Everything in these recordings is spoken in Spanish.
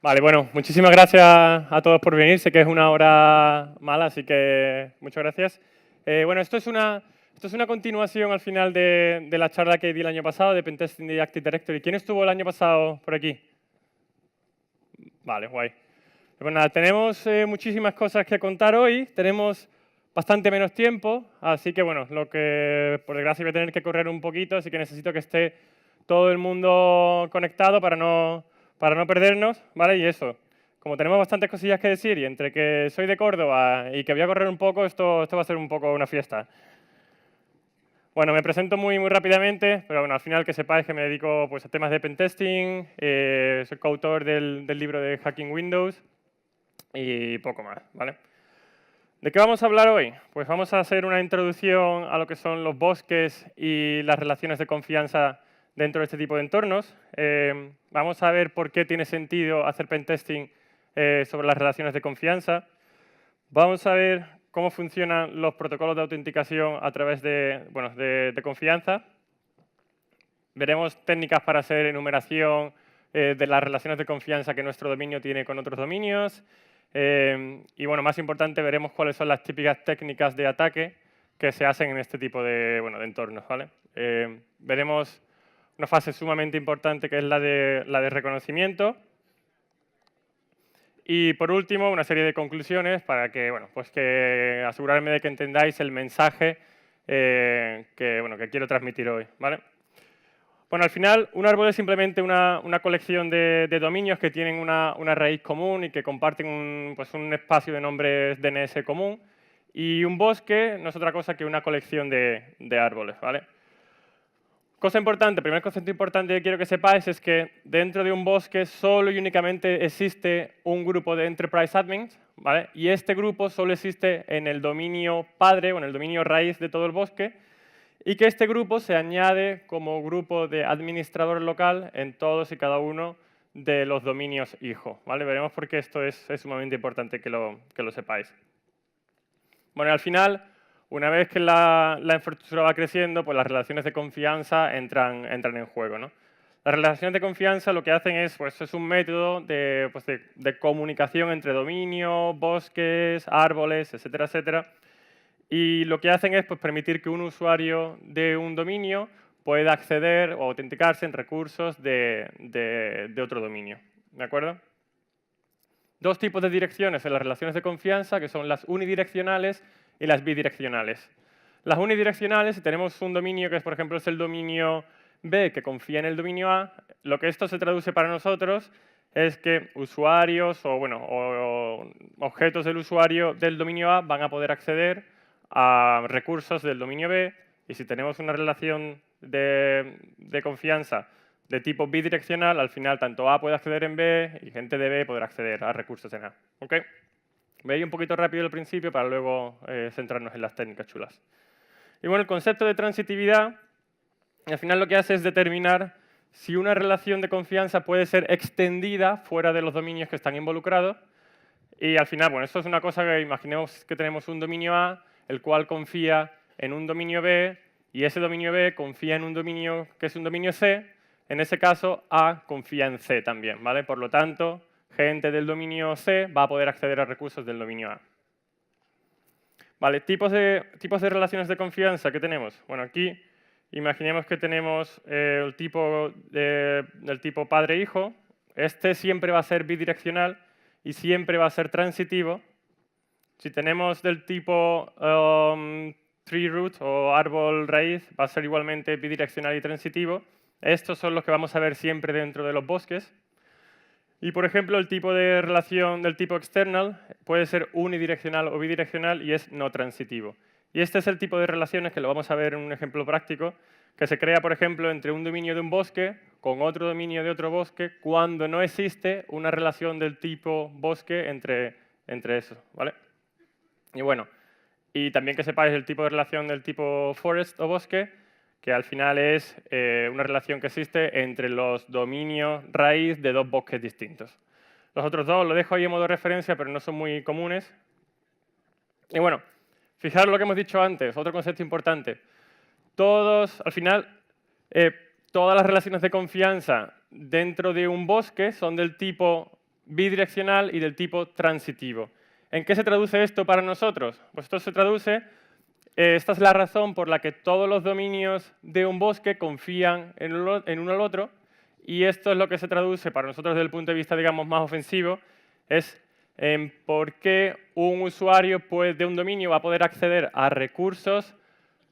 Vale, bueno, muchísimas gracias a todos por venir. Sé que es una hora mala, así que muchas gracias. Bueno, esto es una continuación al final de la charla que di el año pasado de Pentesting de Active Directory. ¿Quién estuvo el año pasado por aquí? Vale, guay. Pues nada, tenemos muchísimas cosas que contar hoy. Tenemos bastante menos tiempo, así que bueno, lo que por desgracia voy a tener que correr un poquito, así que necesito que esté todo el mundo conectado para no perdernos, ¿vale? Y eso, como tenemos bastantes cosillas que decir y entre que soy de Córdoba y que voy a correr un poco, esto va a ser un poco una fiesta. Bueno, me presento muy rápidamente, pero bueno, al final que sepáis que me dedico pues, a temas de pentesting, soy coautor del libro de Hacking Windows y poco más, ¿vale? ¿De qué vamos a hablar hoy? Pues vamos a hacer una introducción a lo que son los bosques y las relaciones de confianza dentro de este tipo de entornos. Vamos a ver por qué tiene sentido hacer pentesting sobre las relaciones de confianza. Vamos a ver cómo funcionan los protocolos de autenticación a través de confianza. Veremos técnicas para hacer enumeración de las relaciones de confianza que nuestro dominio tiene con otros dominios. Y bueno, más importante, veremos cuáles son las típicas técnicas de ataque que se hacen en este tipo de entornos, ¿vale? Veremos una fase sumamente importante que es la de reconocimiento. Y por último, una serie de conclusiones para que, pues que asegurarme de que entendáis el mensaje que quiero transmitir hoy, ¿vale? Bueno, al final, un árbol es simplemente una colección de dominios que tienen una raíz común y que comparten un espacio de nombres DNS común. Y un bosque no es otra cosa que una colección de árboles, ¿vale? Primer concepto importante que quiero que sepáis es que dentro de un bosque solo y únicamente existe un grupo de enterprise admins, ¿vale? Y este grupo solo existe en el dominio padre o en el dominio raíz de todo el bosque, y que este grupo se añade como grupo de administrador local en todos y cada uno de los dominios hijo, ¿vale? Veremos por qué esto es sumamente importante que lo sepáis. Bueno, al final, una vez que la infraestructura va creciendo, pues las relaciones de confianza entran en juego, ¿no? Las relaciones de confianza lo que hacen es un método de comunicación entre dominios, bosques, árboles, etcétera, etcétera. Y lo que hacen es permitir que un usuario de un dominio pueda acceder o autenticarse en recursos de otro dominio. ¿De acuerdo? Dos tipos de direcciones en las relaciones de confianza, que son las unidireccionales y las bidireccionales. Las unidireccionales, si tenemos un dominio que es, por ejemplo, es el dominio B que confía en el dominio A, lo que esto se traduce para nosotros es que usuarios o objetos del usuario del dominio A van a poder acceder a recursos del dominio B, y si tenemos una relación de confianza de tipo bidireccional, al final tanto A puede acceder en B y gente de B podrá acceder a recursos en A. ¿Ok? Veis un poquito rápido al principio para luego centrarnos en las técnicas chulas. Y bueno, el concepto de transitividad, al final lo que hace es determinar si una relación de confianza puede ser extendida fuera de los dominios que están involucrados. Y al final, esto es una cosa que imaginemos que tenemos un dominio A, el cual confía en un dominio B, y ese dominio B confía en un dominio que es un dominio C. En ese caso, A confía en C también, ¿vale? Por lo tanto, gente del dominio C va a poder acceder a recursos del dominio A. Vale, tipos de relaciones de confianza que tenemos. Bueno, aquí imaginemos que tenemos el tipo del tipo padre-hijo. Este siempre va a ser bidireccional y siempre va a ser transitivo. Si tenemos del tipo tree root o árbol raíz, va a ser igualmente bidireccional y transitivo. Estos son los que vamos a ver siempre dentro de los bosques. Y, por ejemplo, el tipo de relación del tipo external puede ser unidireccional o bidireccional y es no transitivo. Y este es el tipo de relaciones que lo vamos a ver en un ejemplo práctico, que se crea, por ejemplo, entre un dominio de un bosque con otro dominio de otro bosque cuando no existe una relación del tipo bosque entre esos, ¿vale? Y bueno, y también que sepáis el tipo de relación del tipo forest o bosque, que al final es una relación que existe entre los dominios raíz de dos bosques distintos. Los otros dos los dejo ahí en modo referencia, pero no son muy comunes. Y bueno, fijaros lo que hemos dicho antes, otro concepto importante. Al final, todas las relaciones de confianza dentro de un bosque son del tipo bidireccional y del tipo transitivo. ¿En qué se traduce esto para nosotros? Pues esto se traduce, esta es la razón por la que todos los dominios de un bosque confían en uno al otro, y esto es lo que se traduce para nosotros desde el punto de vista, digamos, más ofensivo, es en por qué un usuario de un dominio va a poder acceder a recursos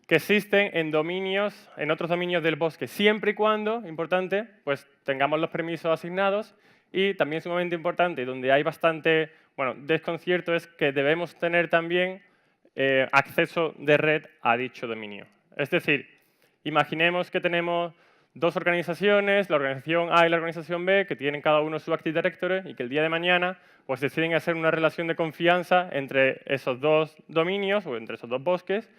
que existen en otros dominios del bosque, siempre y cuando, importante, pues tengamos los permisos asignados, y también sumamente importante, donde hay bastante desconcierto, es que debemos tener también acceso de red a dicho dominio. Es decir, imaginemos que tenemos dos organizaciones, la organización A y la organización B, que tienen cada uno su Active Directory y que el día de mañana pues deciden hacer una relación de confianza entre esos dos dominios o entre esos dos bosques.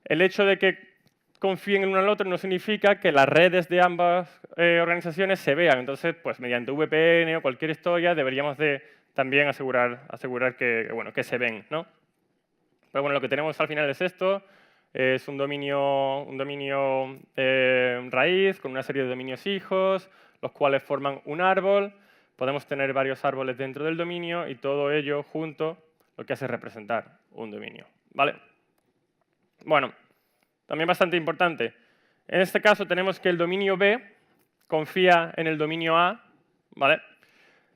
El hecho de que confíen el uno al otro no significa que las redes de ambas organizaciones se vean. Entonces, pues mediante VPN o cualquier historia deberíamos de también asegurar que se ven, ¿no? Pero bueno, lo que tenemos al final es esto. Es un dominio raíz con una serie de dominios hijos, los cuales forman un árbol. Podemos tener varios árboles dentro del dominio y todo ello junto lo que hace representar un dominio, ¿vale? Bueno, también bastante importante. En este caso tenemos que el dominio B confía en el dominio A, ¿vale?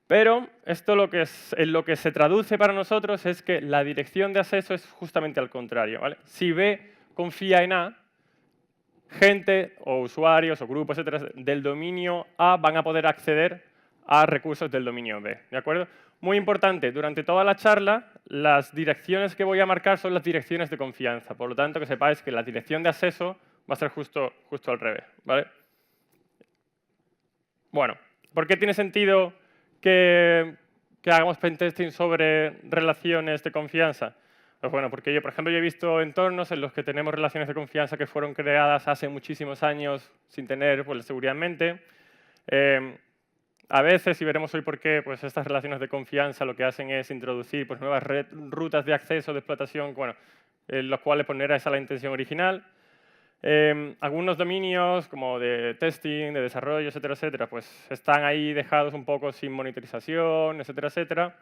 Pero esto en lo que se traduce para nosotros es que la dirección de acceso es justamente al contrario, ¿vale? Si B confía en A, gente o usuarios o grupos, etcétera, del dominio A van a poder acceder a recursos del dominio B, ¿de acuerdo? Muy importante, durante toda la charla, las direcciones que voy a marcar son las direcciones de confianza. Por lo tanto, que sepáis que la dirección de acceso va a ser justo al revés, ¿vale? Bueno, ¿por qué tiene sentido que hagamos pentesting sobre relaciones de confianza? Pues bueno, porque yo, por ejemplo, he visto entornos en los que tenemos relaciones de confianza que fueron creadas hace muchísimos años sin tener pues, la seguridad en mente. A veces, y veremos hoy por qué, pues estas relaciones de confianza lo que hacen es introducir pues, nuevas rutas de acceso, de explotación, los cuales poner esa la intención original. Algunos dominios, como de testing, de desarrollo, etcétera, etcétera, pues están ahí dejados un poco sin monitorización, etcétera, etcétera.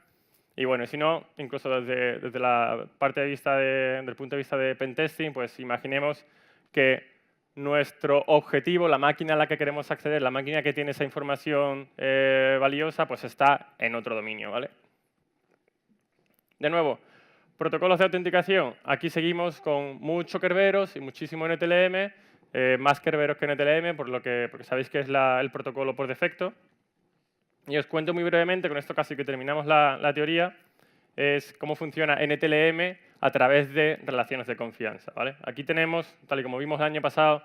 Y bueno, si no, incluso desde la parte de vista del punto de vista de pentesting, pues imaginemos que nuestro objetivo, la máquina a la que queremos acceder, la máquina que tiene esa información valiosa, pues está en otro dominio, ¿vale? De nuevo, protocolos de autenticación. Aquí seguimos con mucho Kerberos y muchísimo NTLM, más Kerberos que NTLM, porque sabéis que es el protocolo por defecto. Y os cuento muy brevemente, con esto casi que terminamos la teoría, es cómo funciona NTLM a través de relaciones de confianza, ¿vale? Aquí tenemos, tal y como vimos el año pasado,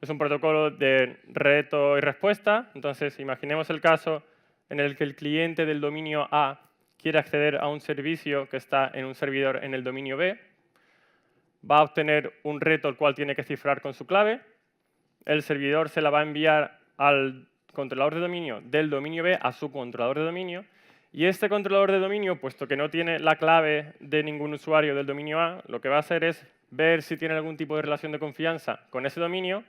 es un protocolo de reto y respuesta. Entonces, imaginemos el caso en el que el cliente del dominio A quiere acceder a un servicio que está en un servidor en el dominio B, va a obtener un reto el cual tiene que cifrar con su clave, el servidor se la va a enviar al controlador de dominio del dominio B a su controlador de dominio, y este controlador de dominio, puesto que no tiene la clave de ningún usuario del dominio A, lo que va a hacer es ver si tiene algún tipo de relación de confianza con ese dominio,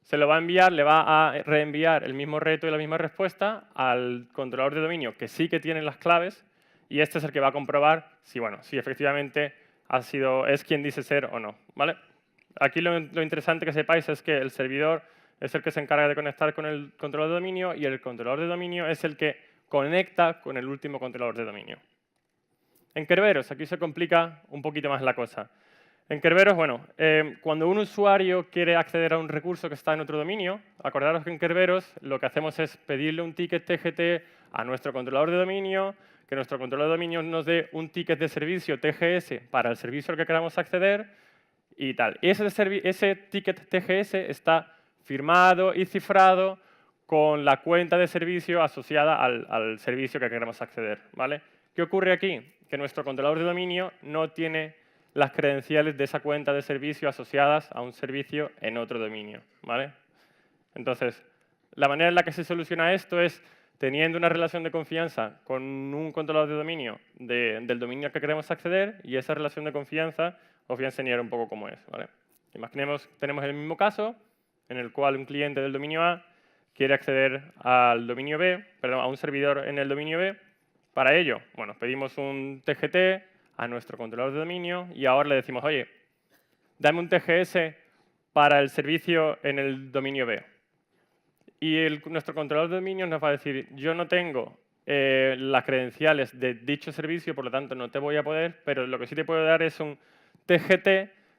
se lo va a enviar, le va a reenviar el mismo reto y la misma respuesta al controlador de dominio que sí que tiene las claves, y este es el que va a comprobar si efectivamente es quien dice ser o no, ¿vale? Aquí lo interesante que sepáis es que el servidor es el que se encarga de conectar con el controlador de dominio y el controlador de dominio es el que conecta con el último controlador de dominio. En Kerberos, aquí se complica un poquito más la cosa. En Kerberos, cuando un usuario quiere acceder a un recurso que está en otro dominio, acordaros que en Kerberos lo que hacemos es pedirle un ticket TGT a nuestro controlador de dominio, que nuestro controlador de dominio nos dé un ticket de servicio TGS para el servicio al que queramos acceder y tal. Y ese ticket TGS está firmado y cifrado con la cuenta de servicio asociada al servicio que queremos acceder, ¿vale? ¿Qué ocurre aquí? Que nuestro controlador de dominio no tiene las credenciales de esa cuenta de servicio asociadas a un servicio en otro dominio, ¿vale? Entonces, la manera en la que se soluciona esto es teniendo una relación de confianza con un controlador de dominio del dominio al que queremos acceder, y esa relación de confianza os voy a enseñar un poco cómo es, ¿vale? Imaginemos, tenemos el mismo caso en el cual un cliente del dominio A quiere acceder al dominio B, perdón, a un servidor en el dominio B. Para ello, bueno, pedimos un TGT a nuestro controlador de dominio y ahora le decimos, oye, dame un TGS para el servicio en el dominio B. Y nuestro controlador de dominio nos va a decir, yo no tengo las credenciales de dicho servicio, por lo tanto no te voy a poder, pero lo que sí te puedo dar es un TGT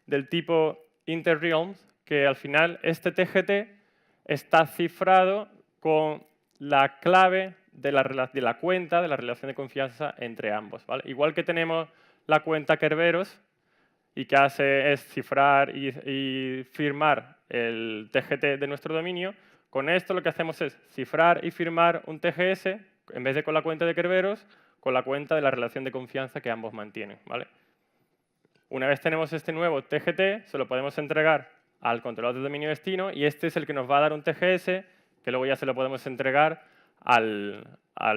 del tipo interrealms, que al final este TGT está cifrado con la clave de la cuenta, de la relación de confianza entre ambos, ¿vale? Igual que tenemos la cuenta Kerberos y que hace es cifrar y firmar el TGT de nuestro dominio, con esto lo que hacemos es cifrar y firmar un TGS, en vez de con la cuenta de Kerberos, con la cuenta de la relación de confianza que ambos mantienen, ¿vale? Una vez tenemos este nuevo TGT, se lo podemos entregar al controlador de dominio destino y este es el que nos va a dar un TGS que luego ya se lo podemos entregar al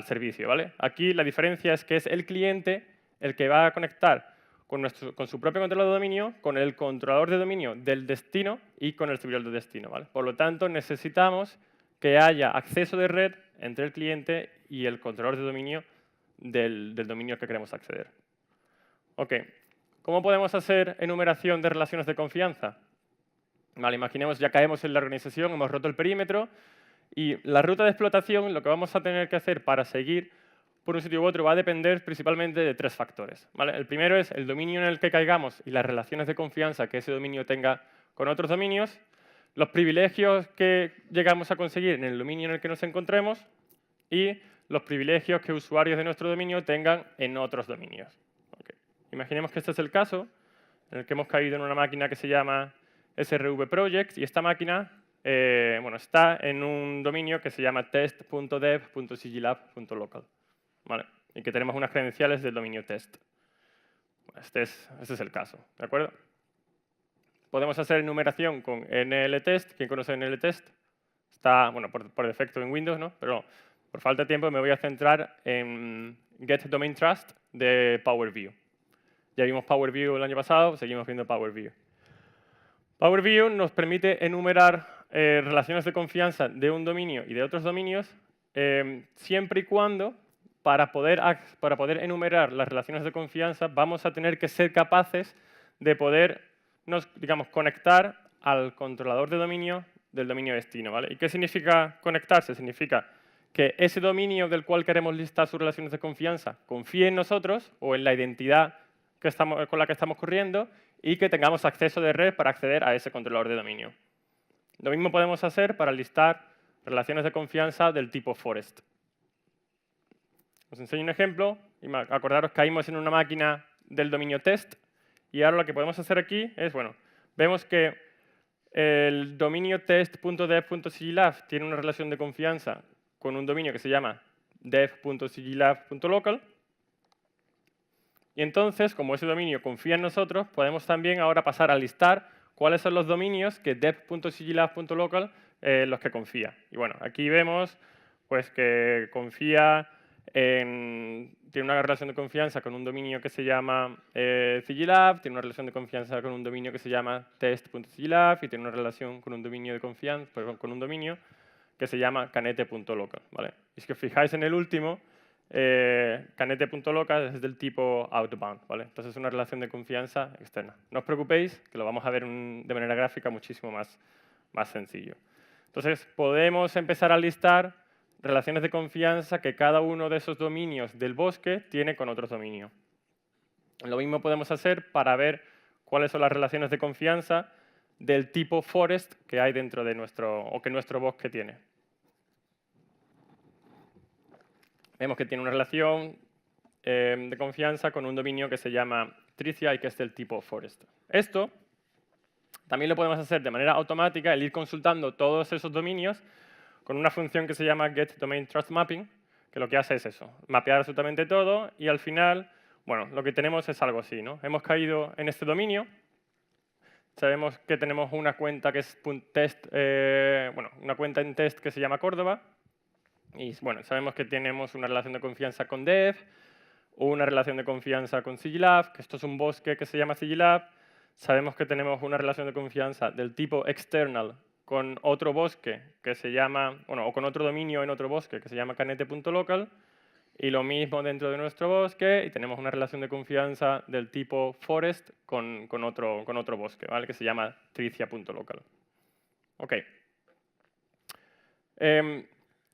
servicio, ¿vale? Aquí la diferencia es que es el cliente el que va a conectar con su propio controlador de dominio, con el controlador de dominio del destino y con el servidor de destino, ¿vale? Por lo tanto, necesitamos que haya acceso de red entre el cliente y el controlador de dominio del dominio al que queremos acceder. Ok, ¿cómo podemos hacer enumeración de relaciones de confianza? Vale, imaginemos, ya caemos en la organización, hemos roto el perímetro y la ruta de explotación, lo que vamos a tener que hacer para seguir por un sitio u otro va a depender principalmente de tres factores, ¿vale? El primero es el dominio en el que caigamos y las relaciones de confianza que ese dominio tenga con otros dominios, los privilegios que llegamos a conseguir en el dominio en el que nos encontremos y los privilegios que usuarios de nuestro dominio tengan en otros dominios. Okay. Imaginemos que este es el caso en el que hemos caído en una máquina que se llama SRV Project y esta máquina bueno, está en un dominio que se llama test.dev.sigilab.local. ¿Vale? Y que tenemos unas credenciales del dominio test. Este es el caso, ¿de acuerdo? Podemos hacer enumeración con nltest. ¿Quién conoce nltest? Está, bueno, por defecto en Windows, ¿no? Pero por falta de tiempo me voy a centrar en getDomainTrust de PowerView. Ya vimos PowerView el año pasado, seguimos viendo PowerView. PowerView nos permite enumerar relaciones de confianza de un dominio y de otros dominios siempre y cuando para poder enumerar las relaciones de confianza vamos a tener que ser capaces de podernos, digamos, conectar al controlador de dominio del dominio destino, ¿vale? ¿Y qué significa conectarse? Significa que ese dominio del cual queremos listar sus relaciones de confianza confíe en nosotros o en la identidad con la que estamos corriendo y que tengamos acceso de red para acceder a ese controlador de dominio. Lo mismo podemos hacer para listar relaciones de confianza del tipo forest. Os enseño un ejemplo. Acordaros que caímos en una máquina del dominio test y ahora lo que podemos hacer aquí es, bueno, vemos que el dominio test.dev.sigilab tiene una relación de confianza con un dominio que se llama dev.sigilab.local y entonces, como ese dominio confía en nosotros, podemos también ahora pasar a listar cuáles son los dominios que dev.sigilab.local los que confía. Y bueno, aquí vemos pues, que confía tiene una relación de confianza con un dominio que se llama Sigilab, tiene una relación de confianza con un dominio que se llama test.sigilab y tiene una relación con un dominio de confianza, con un dominio que se llama canete.local, ¿vale? Y si os fijáis en el último, canete.local es del tipo outbound, ¿vale? Entonces es una relación de confianza externa. No os preocupéis, que lo vamos a ver de manera gráfica muchísimo más sencillo. Entonces podemos empezar a listar relaciones de confianza que cada uno de esos dominios del bosque tiene con otros dominios. Lo mismo podemos hacer para ver cuáles son las relaciones de confianza del tipo forest que hay dentro de que nuestro bosque tiene. Vemos que tiene una relación de confianza con un dominio que se llama Tricia y que es del tipo forest. Esto también lo podemos hacer de manera automática, el ir consultando todos esos dominios con una función que se llama getDomainTrustMapping, que lo que hace es eso, mapear absolutamente todo y al final, bueno, lo que tenemos es algo así, ¿no? Hemos caído en este dominio, sabemos que tenemos una cuenta que es una cuenta en test que se llama Córdoba y, bueno, sabemos que tenemos una relación de confianza con Dev, una relación de confianza con Sigilab, que esto es un bosque que se llama Sigilab, sabemos que tenemos una relación de confianza del tipo external con otro bosque que se llama, bueno, o con otro dominio en otro bosque que se llama canete.local, y lo mismo dentro de nuestro bosque, y tenemos una relación de confianza del tipo forest con otro bosque, ¿vale? Que se llama tricia.local. Ok.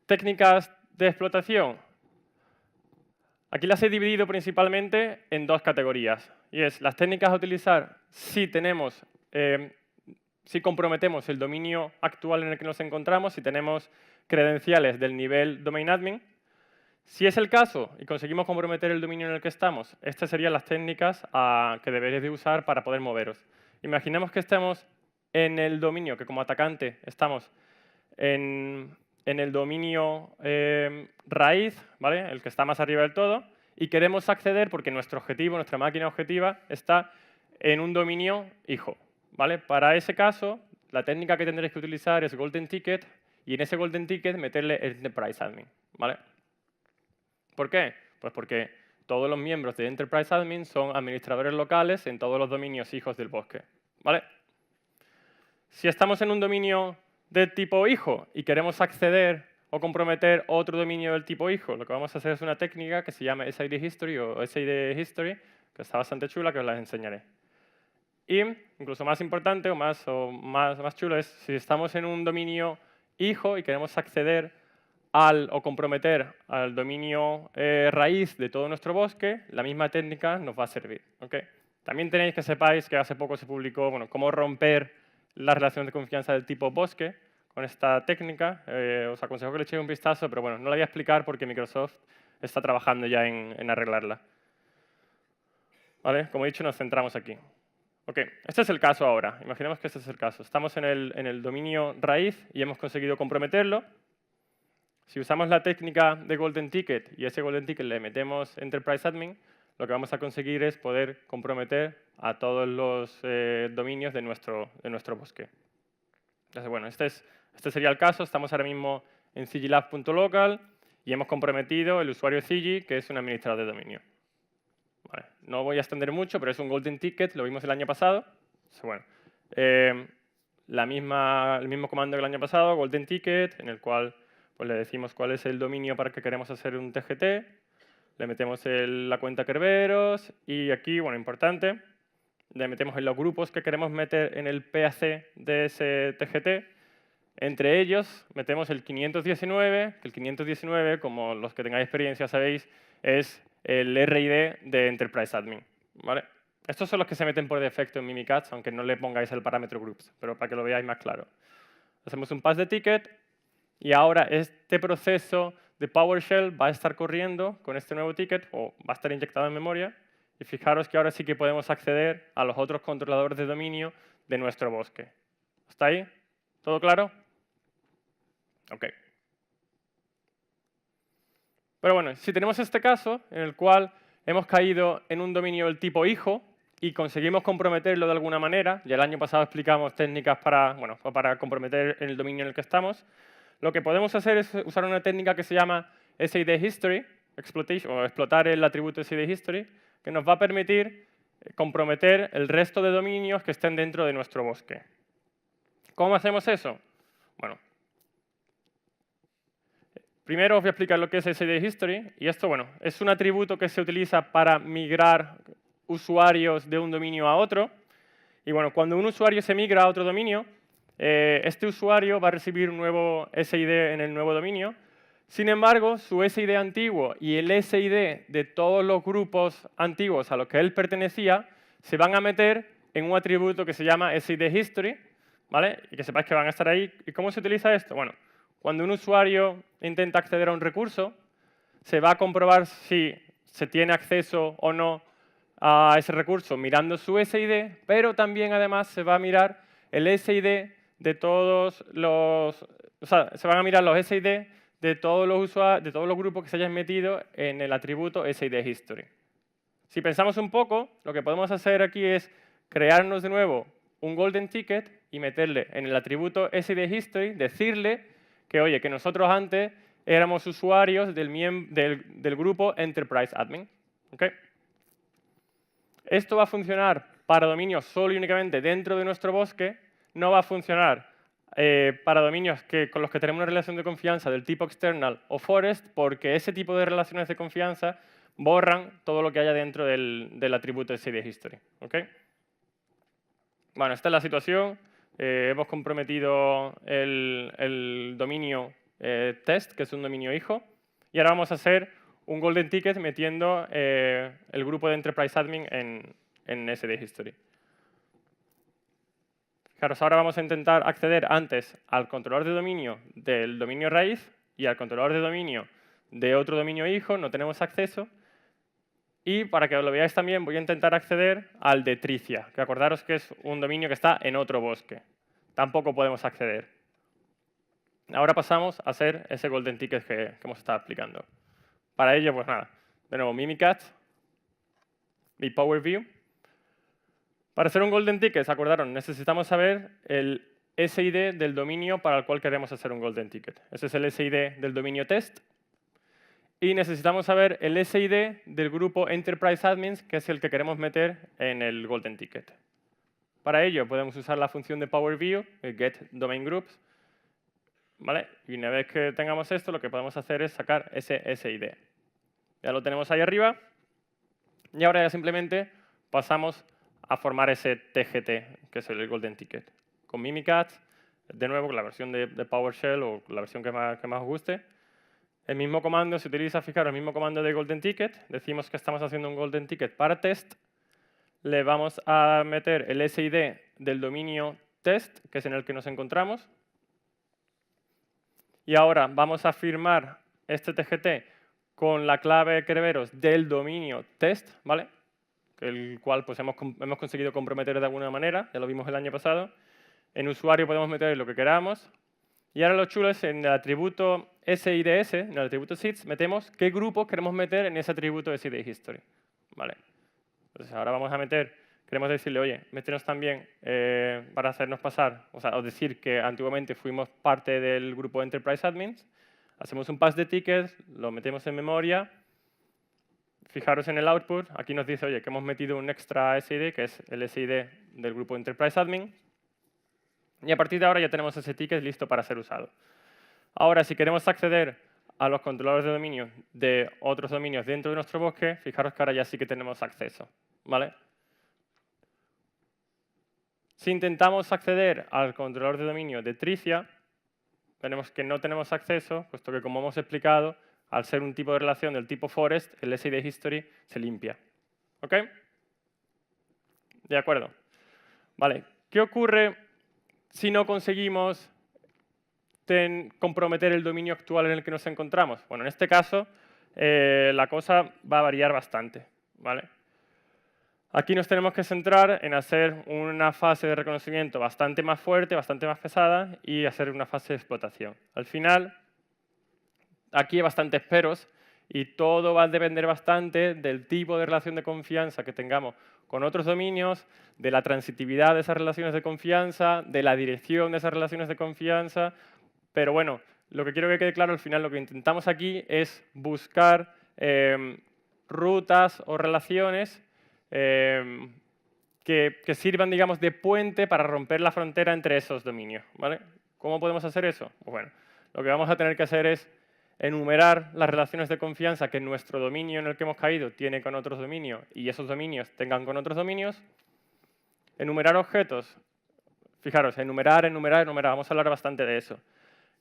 Técnicas de explotación. Aquí las he dividido principalmente en dos categorías, y es las técnicas a utilizar si tenemos, si comprometemos el dominio actual en el que nos encontramos, si tenemos credenciales del nivel domain admin. Si es el caso y conseguimos comprometer el dominio en el que estamos, estas serían las técnicas que deberéis de usar para poder moveros. Imaginemos que estemos en el dominio, que como atacante estamos en el dominio raíz, ¿vale? El que está más arriba del todo, y queremos acceder porque nuestro objetivo, nuestra máquina objetiva, está en un dominio hijo, ¿vale? Para ese caso, la técnica que tendréis que utilizar es Golden Ticket, y en ese Golden Ticket meterle Enterprise Admin, ¿vale? ¿Por qué? Pues porque todos los miembros de Enterprise Admin son administradores locales en todos los dominios hijos del bosque, ¿vale? Si estamos en un dominio de tipo hijo y queremos acceder o comprometer otro dominio del tipo hijo, lo que vamos a hacer es una técnica que se llama SID History o SID History, que está bastante chula, que os la enseñaré. Y incluso más importante o más chulo es si estamos en un dominio hijo y queremos acceder o comprometer al dominio raíz de todo nuestro bosque, la misma técnica nos va a servir. ¿Okay? También tenéis que sepáis que hace poco se publicó cómo romper la relación de confianza del tipo bosque con esta técnica. Os aconsejo que le echéis un vistazo, pero bueno, no la voy a explicar porque Microsoft está trabajando ya en arreglarla. ¿Vale? Como he dicho, nos centramos aquí. Okay. Este es el caso ahora. Imaginemos que este es el caso. Estamos en el dominio raíz y hemos conseguido comprometerlo. Si usamos la técnica de Golden Ticket y ese Golden Ticket le metemos Enterprise Admin, lo que vamos a conseguir es poder comprometer a todos los dominios de nuestro bosque. Entonces, bueno, este sería el caso. Estamos ahora mismo en cglab.local y hemos comprometido el usuario Cigi, que es un administrador de dominio. Vale. No voy a extender mucho, pero es un Golden Ticket, lo vimos el año pasado. Entonces, bueno, el mismo comando que el año pasado, Golden Ticket, en el cual pues le decimos cuál es el dominio para que queremos hacer un TGT, le metemos la cuenta Kerberos y aquí, bueno, importante, le metemos en los grupos que queremos meter en el PAC de ese TGT. Entre ellos metemos el 519, que el 519, como los que tengáis experiencia sabéis, es el RID de Enterprise Admin, ¿vale? Estos son los que se meten por defecto en Mimikatz, aunque no le pongáis el parámetro groups, pero para que lo veáis más claro. Hacemos un pass de ticket y ahora este proceso de PowerShell va a estar corriendo con este nuevo ticket o va a estar inyectado en memoria. Y fijaros que ahora sí que podemos acceder a los otros controladores de dominio de nuestro bosque. ¿Hasta ahí? ¿Todo claro? OK. Pero bueno, si tenemos este caso en el cual hemos caído en un dominio del tipo hijo y conseguimos comprometerlo de alguna manera, ya el año pasado explicamos técnicas para comprometer en el dominio en el que estamos, lo que podemos hacer es usar una técnica que se llama SID History, exploitation, o explotar el atributo SID History, que nos va a permitir comprometer el resto de dominios que estén dentro de nuestro bosque. ¿Cómo hacemos eso? Bueno, primero os voy a explicar lo que es SID History, y esto, bueno, es un atributo que se utiliza para migrar usuarios de un dominio a otro. Y bueno, cuando un usuario se migra a otro dominio, este usuario va a recibir un nuevo SID en el nuevo dominio. Sin embargo, su SID antiguo y el SID de todos los grupos antiguos a los que él pertenecía se van a meter en un atributo que se llama SID History, ¿vale? Y que sepáis que van a estar ahí. ¿Y cómo se utiliza esto? Bueno, cuando un usuario intenta acceder a un recurso, se va a comprobar si se tiene acceso o no a ese recurso mirando su SID, pero también además se va a mirar el SID de todos los... O sea, se van a mirar los SID de todos los usuarios, de todos los grupos que se hayan metido en el atributo SID History. Si pensamos un poco, lo que podemos hacer aquí es crearnos de nuevo un Golden Ticket y meterle en el atributo SID History, decirle que, oye, que nosotros antes éramos usuarios del grupo Enterprise Admin. ¿Okay? Esto va a funcionar para dominios solo y únicamente dentro de nuestro bosque, no va a funcionar para dominios con los que tenemos una relación de confianza del tipo external o forest, porque ese tipo de relaciones de confianza borran todo lo que haya dentro del atributo SID_history. ¿Okay? Bueno, esta es la situación. Hemos comprometido el dominio test, que es un dominio hijo, y ahora vamos a hacer un golden ticket metiendo el grupo de Enterprise Admin en SID_history. Fijaros, ahora vamos a intentar acceder antes al controlador de dominio del dominio raíz y al controlador de dominio de otro dominio hijo, no tenemos acceso. Y para que lo veáis también, voy a intentar acceder al de Tricia, que acordaros que es un dominio que está en otro bosque. Tampoco podemos acceder. Ahora pasamos a hacer ese golden ticket que hemos estado explicando. Para ello, pues nada, de nuevo Mimikatz, mi Power View. Para hacer un golden ticket, acordaron, necesitamos saber el SID del dominio para el cual queremos hacer un golden ticket. Ese es el SID del dominio test. Y necesitamos saber el SID del grupo Enterprise Admins, que es el que queremos meter en el golden ticket. Para ello podemos usar la función de Power View, getDomainGroups. ¿Vale? Y una vez que tengamos esto, lo que podemos hacer es sacar ese SID. Ya lo tenemos ahí arriba. Y ahora ya simplemente pasamos a formar ese TGT, que es el golden ticket. Con Mimikatz, de nuevo, con la versión de PowerShell o la versión que más os guste. El mismo comando se utiliza, fijaros, el mismo comando de golden ticket. Decimos que estamos haciendo un golden ticket para test. Le vamos a meter el SID del dominio test, que es en el que nos encontramos. Y ahora vamos a firmar este TGT con la clave Kerberos del dominio test, ¿vale? El cual pues, hemos conseguido comprometer de alguna manera, ya lo vimos el año pasado. En usuario podemos meter lo que queramos. Y ahora lo chulo es en el atributo SIDS, en el atributo SIDS, metemos qué grupos queremos meter en ese atributo SID_history. ¿Vale? Entonces ahora vamos a meter, queremos decirle, oye, métenos también para hacernos pasar, o decir que antiguamente fuimos parte del grupo Enterprise Admins, hacemos un pass de tickets, lo metemos en memoria. Fijaros en el output, aquí nos dice, oye, que hemos metido un extra SID, que es el SID del grupo Enterprise Admin. Y a partir de ahora ya tenemos ese ticket listo para ser usado. Ahora, si queremos acceder a los controladores de dominio de otros dominios dentro de nuestro bosque, fijaros que ahora ya sí que tenemos acceso. ¿Vale? Si intentamos acceder al controlador de dominio de Tricia, tenemos que no tenemos acceso, puesto que, como hemos explicado, al ser un tipo de relación del tipo forest, el SID_history se limpia. ¿Ok? De acuerdo. Vale. ¿Qué ocurre si no conseguimos comprometer el dominio actual en el que nos encontramos? Bueno, en este caso, la cosa va a variar bastante. ¿Vale? Aquí nos tenemos que centrar en hacer una fase de reconocimiento bastante más fuerte, bastante más pesada, y hacer una fase de explotación. Al final, aquí hay bastantes peros, y todo va a depender bastante del tipo de relación de confianza que tengamos con otros dominios, de la transitividad de esas relaciones de confianza, de la dirección de esas relaciones de confianza. Pero bueno, lo que quiero que quede claro al final, lo que intentamos aquí es buscar rutas o relaciones que sirvan, digamos, de puente para romper la frontera entre esos dominios. ¿Vale? ¿Cómo podemos hacer eso? Pues bueno, lo que vamos a tener que hacer es enumerar las relaciones de confianza que nuestro dominio en el que hemos caído tiene con otros dominios y esos dominios tengan con otros dominios. Enumerar objetos. Fijaros, enumerar. Vamos a hablar bastante de eso.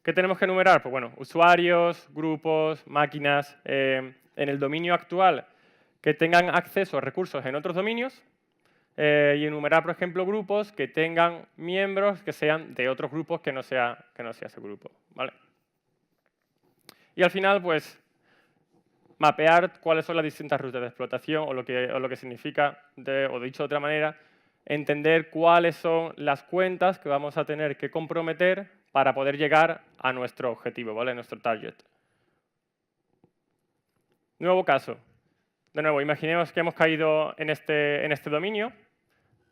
¿Qué tenemos que enumerar? Pues bueno, usuarios, grupos, máquinas. En el dominio actual, que tengan acceso a recursos en otros dominios. Y enumerar, por ejemplo, grupos que tengan miembros que sean de otros grupos que no sea ese grupo. ¿Vale? Y al final, pues, mapear cuáles son las distintas rutas de explotación o lo que significa, o dicho de otra manera, entender cuáles son las cuentas que vamos a tener que comprometer para poder llegar a nuestro objetivo, ¿vale? Nuestro target. Nuevo caso. De nuevo, imaginemos que hemos caído en este dominio.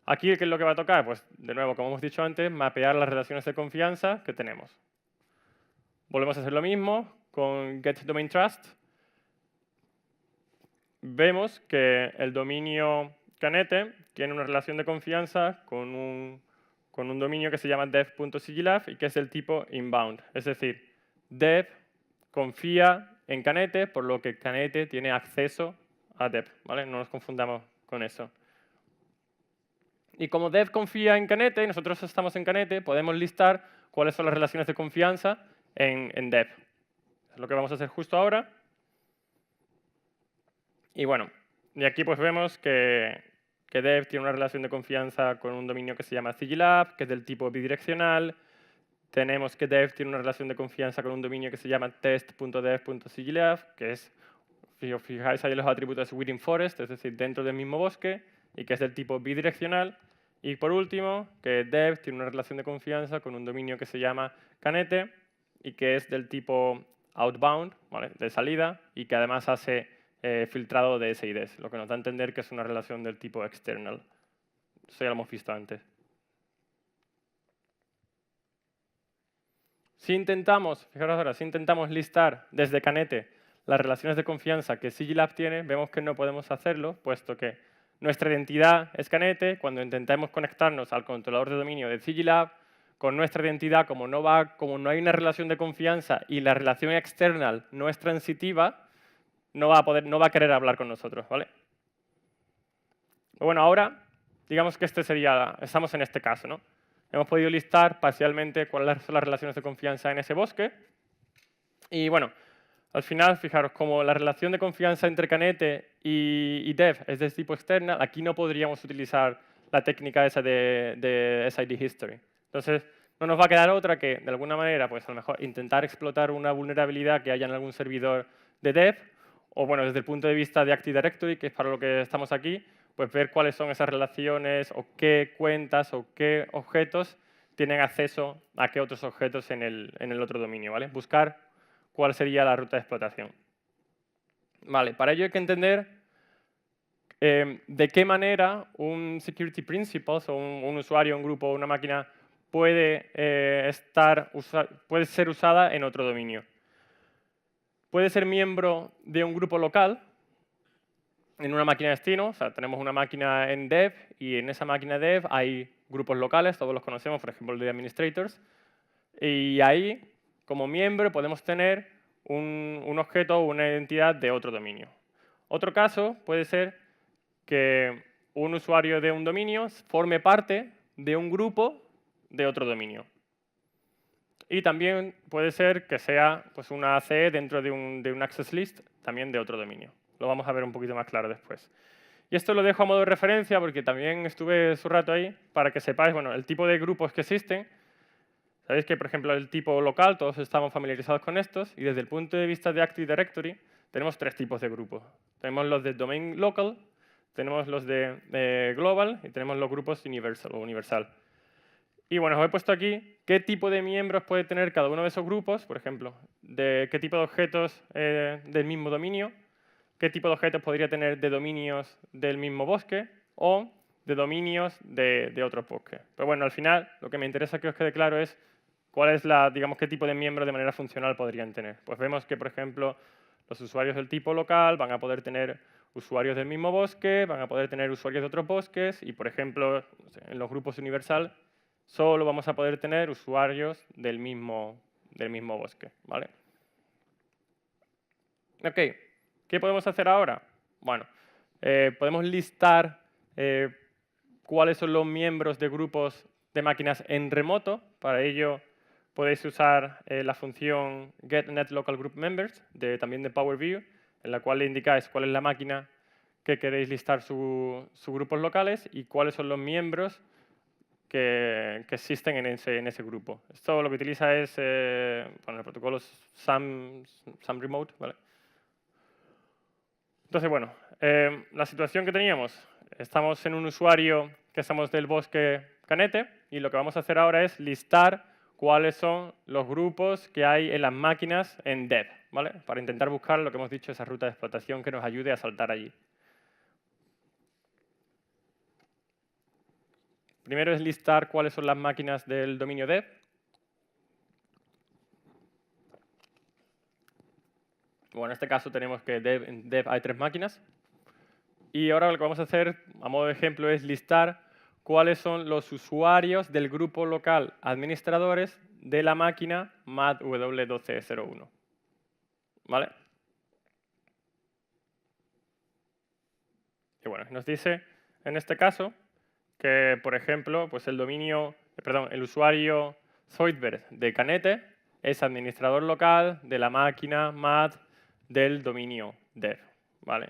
Aquí, ¿qué es lo que va a tocar? Pues, de nuevo, como hemos dicho antes, mapear las relaciones de confianza que tenemos. Volvemos a hacer lo mismo con getDomainTrust. Vemos que el dominio Canete tiene una relación de confianza con con un dominio que se llama dev.sigilab y que es del tipo inbound. Es decir, dev confía en Canete, por lo que Canete tiene acceso a dev, ¿vale? No nos confundamos con eso. Y como dev confía en Canete y nosotros estamos en Canete, podemos listar cuáles son las relaciones de confianza en dev. Es lo que vamos a hacer justo ahora. Y bueno, y aquí pues vemos que dev tiene una relación de confianza con un dominio que se llama Sigilab, que es del tipo bidireccional. Tenemos que dev tiene una relación de confianza con un dominio que se llama test.dev.sigilab, que es, si os fijáis ahí los atributos within forest, es decir, dentro del mismo bosque, y que es del tipo bidireccional. Y por último, que dev tiene una relación de confianza con un dominio que se llama Canete y que es del tipo outbound, ¿vale? De salida, y que además hace filtrado de SIDs, lo que nos da a entender que es una relación del tipo external. Eso ya lo hemos visto antes. Si intentamos, fijaros ahora, si intentamos listar desde Canete las relaciones de confianza que Sigilab tiene, vemos que no podemos hacerlo, puesto que nuestra identidad es Canete. Cuando intentamos conectarnos al controlador de dominio de Sigilab, con nuestra identidad, como no hay una relación de confianza y la relación external no es transitiva, no va a querer hablar con nosotros, ¿vale? Bueno, ahora, digamos que estamos en este caso, ¿no? Hemos podido listar parcialmente cuáles son las relaciones de confianza en ese bosque. Y bueno, al final, fijaros, como la relación de confianza entre Canete y dev es de tipo externa, aquí no podríamos utilizar la técnica esa de SID history. Entonces, no nos va a quedar otra que, de alguna manera, pues a lo mejor intentar explotar una vulnerabilidad que haya en algún servidor de dev, o bueno, desde el punto de vista de Active Directory, que es para lo que estamos aquí, pues ver cuáles son esas relaciones o qué cuentas o qué objetos tienen acceso a qué otros objetos en el otro dominio, ¿vale? Buscar cuál sería la ruta de explotación. Vale, para ello hay que entender de qué manera un security principles o un usuario, un grupo o una máquina puede ser usada en otro dominio. Puede ser miembro de un grupo local en una máquina destino. O sea, tenemos una máquina en dev y en esa máquina dev hay grupos locales, todos los conocemos, por ejemplo, el de administrators. Y ahí, como miembro, podemos tener un objeto o una identidad de otro dominio. Otro caso puede ser que un usuario de un dominio forme parte de un grupo de otro dominio. Y también puede ser que sea pues, una ACE dentro de un access list también de otro dominio. Lo vamos a ver un poquito más claro después. Y esto lo dejo a modo de referencia porque también estuve su rato ahí para que sepáis bueno, el tipo de grupos que existen. Sabéis que, por ejemplo, el tipo local, todos estamos familiarizados con estos, y desde el punto de vista de Active Directory tenemos tres tipos de grupos. Tenemos los de domain local, tenemos los de global y tenemos los grupos universal. Y bueno, os he puesto aquí qué tipo de miembros puede tener cada uno de esos grupos, por ejemplo, de qué tipo de objetos del mismo dominio, qué tipo de objetos podría tener de dominios del mismo bosque o de dominios de otros bosques. Pero bueno, al final lo que me interesa que os quede claro es cuál es qué tipo de miembros de manera funcional podrían tener. Pues vemos que, por ejemplo, los usuarios del tipo local van a poder tener usuarios del mismo bosque, van a poder tener usuarios de otros bosques y, por ejemplo, no sé, en los grupos universal solo vamos a poder tener usuarios del mismo bosque, ¿vale? Ok, ¿qué podemos hacer ahora? Bueno, podemos listar cuáles son los miembros de grupos de máquinas en remoto. Para ello podéis usar la función getNetLocalGroupMembers también de Power BI, en la cual le indicáis cuál es la máquina que queréis listar sus grupos locales y cuáles son los miembros que existen en ese grupo. Esto lo que utiliza es el protocolo SAM Remote, ¿vale? Entonces, bueno, la situación que teníamos, estamos en un usuario que estamos del bosque Canete y lo que vamos a hacer ahora es listar cuáles son los grupos que hay en las máquinas en dev, ¿vale? Para intentar buscar lo que hemos dicho, esa ruta de explotación que nos ayude a saltar allí. Primero es listar cuáles son las máquinas del dominio dev. Bueno, en este caso tenemos que en dev hay 3 máquinas. Y ahora lo que vamos a hacer, a modo de ejemplo, es listar cuáles son los usuarios del grupo local administradores de la máquina MAD W1201. ¿Vale? Y bueno, nos dice en este caso que, por ejemplo, pues el usuario Zoidberg de Canete es administrador local de la máquina MAD del dominio dev. ¿Vale?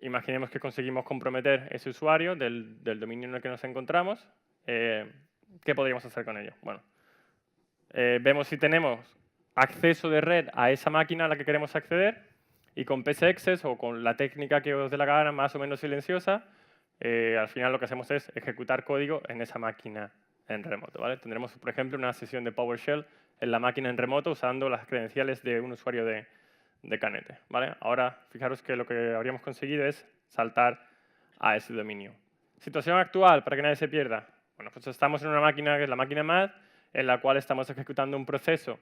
Imaginemos que conseguimos comprometer ese usuario del dominio en el que nos encontramos. ¿Qué podríamos hacer con ello? Bueno, vemos si tenemos acceso de red a esa máquina a la que queremos acceder y con PSAccess o con la técnica que os dé la gana más o menos silenciosa, al final lo que hacemos es ejecutar código en esa máquina en remoto. ¿Vale? Tendremos, por ejemplo, una sesión de PowerShell en la máquina en remoto usando las credenciales de un usuario de Canete. ¿Vale? Ahora, fijaros que lo que habríamos conseguido es saltar a ese dominio. Situación actual, para que nadie se pierda. Bueno, pues estamos en una máquina que es la máquina MAD, en la cual estamos ejecutando un proceso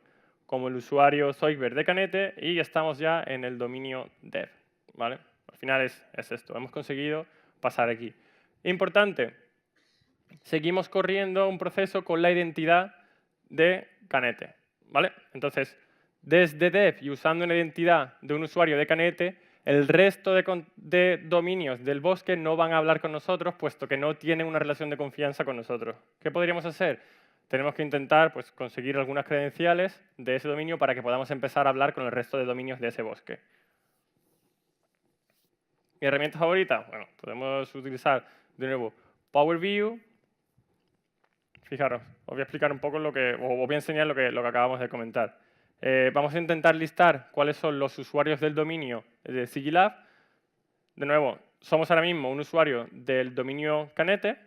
como el usuario Zoidberg de Canete y estamos ya en el dominio dev. ¿Vale? Al final es esto. Hemos conseguido pasar aquí. Importante, seguimos corriendo un proceso con la identidad de Canete. ¿Vale? Entonces, desde dev y usando una identidad de un usuario de Canete, el resto de dominios del bosque no van a hablar con nosotros, puesto que no tienen una relación de confianza con nosotros. ¿Qué podríamos hacer? Tenemos que intentar pues, conseguir algunas credenciales de ese dominio para que podamos empezar a hablar con el resto de dominios de ese bosque. ¿Mi herramienta favorita? Bueno, podemos utilizar de nuevo Power View. Fijaros, os voy a explicar un poco os voy a enseñar lo que acabamos de comentar. Vamos a intentar listar cuáles son los usuarios del dominio de Sigilab. De nuevo, somos ahora mismo un usuario del dominio Canete,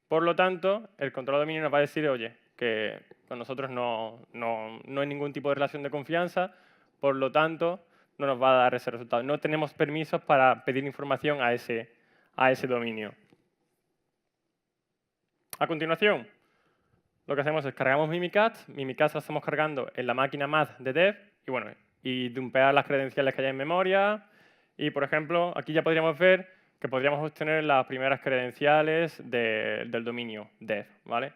por lo tanto, el controlador de dominio nos va a decir, oye, que con nosotros no hay ningún tipo de relación de confianza, por lo tanto, no nos va a dar ese resultado. No tenemos permisos para pedir información a ese dominio. A continuación, lo que hacemos es cargamos Mimikatz. Mimikatz lo estamos cargando en la máquina MAD de dev y dumpear las credenciales que hay en memoria. Y, por ejemplo, aquí ya podríamos ver que podríamos obtener las primeras credenciales del dominio dev. ¿Vale?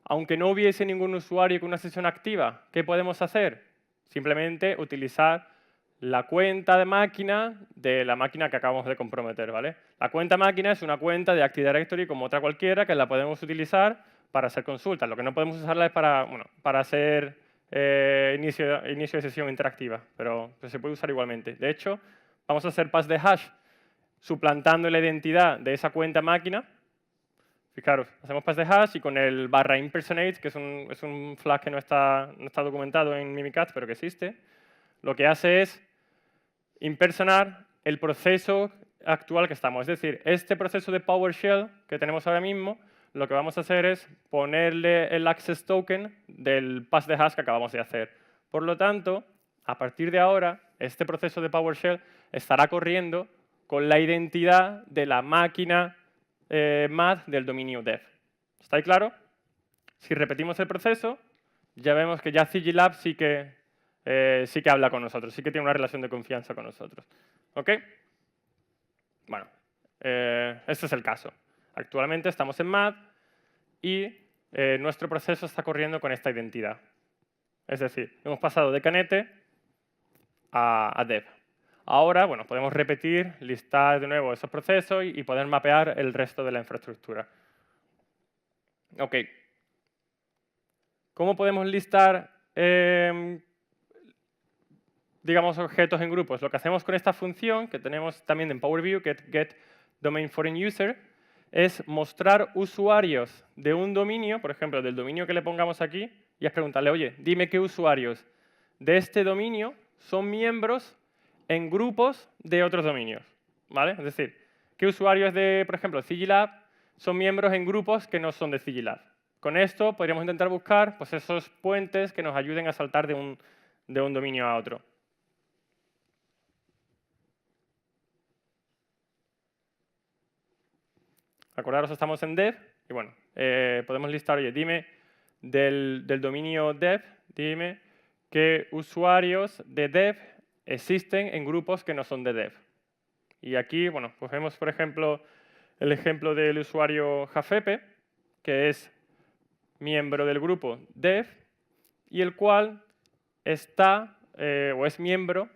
Aunque no hubiese ningún usuario con una sesión activa, ¿qué podemos hacer? Simplemente utilizar la cuenta de máquina de la máquina que acabamos de comprometer. ¿Vale? La cuenta máquina es una cuenta de Active Directory como otra cualquiera que la podemos utilizar para hacer consultas. Lo que no podemos usarla es para hacer inicio de sesión interactiva, pero se puede usar igualmente. De hecho, vamos a hacer pass de hash suplantando la identidad de esa cuenta máquina. Fijaros, hacemos pass de hash y con el /impersonate, que es un flag que no está documentado en Mimikatz, pero que existe, lo que hace es impersonar el proceso actual que estamos. Es decir, este proceso de PowerShell que tenemos ahora mismo, lo que vamos a hacer es ponerle el access token del pass de hash que acabamos de hacer. Por lo tanto, a partir de ahora, este proceso de PowerShell estará corriendo con la identidad de la máquina MAD del dominio dev. ¿Está ahí claro? Si repetimos el proceso, ya vemos que ya Sigilab sí que habla con nosotros, sí que tiene una relación de confianza con nosotros. ¿Ok? Bueno, este es el caso. Actualmente estamos en MAD y nuestro proceso está corriendo con esta identidad. Es decir, hemos pasado de Canete a dev. Ahora, bueno, podemos repetir, listar de nuevo esos procesos y poder mapear el resto de la infraestructura. Ok. ¿Cómo podemos listar, digamos, objetos en grupos? Lo que hacemos con esta función, que tenemos también en Power View, get domain foreign user, es mostrar usuarios de un dominio, por ejemplo, del dominio que le pongamos aquí, y es preguntarle, oye, dime qué usuarios de este dominio son miembros en grupos de otros dominios. ¿Vale? Es decir, qué usuarios de, por ejemplo, Sigilab son miembros en grupos que no son de Sigilab. Con esto podríamos intentar buscar pues, esos puentes que nos ayuden a saltar de un dominio a otro. Acordaros, estamos en dev y bueno, podemos listar, oye, dime del dominio dev, dime qué usuarios de dev existen en grupos que no son de dev. Y aquí, bueno, pues vemos, por ejemplo, el ejemplo del usuario Jafepe, que es miembro del grupo dev y el cual está o es miembro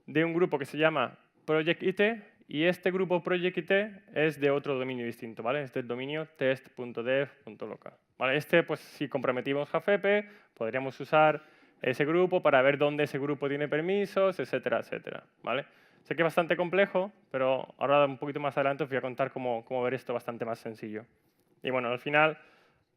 de un grupo que se llama Project IT, y este grupo Project IT es de otro dominio distinto, ¿vale? Es del dominio test.dev.local. ¿Vale? Pues si comprometimos Jafepe, podríamos usar ese grupo para ver dónde ese grupo tiene permisos, etcétera, etcétera, ¿vale? Sé que es bastante complejo, pero ahora un poquito más adelante os voy a contar cómo ver esto bastante más sencillo. Y bueno, al final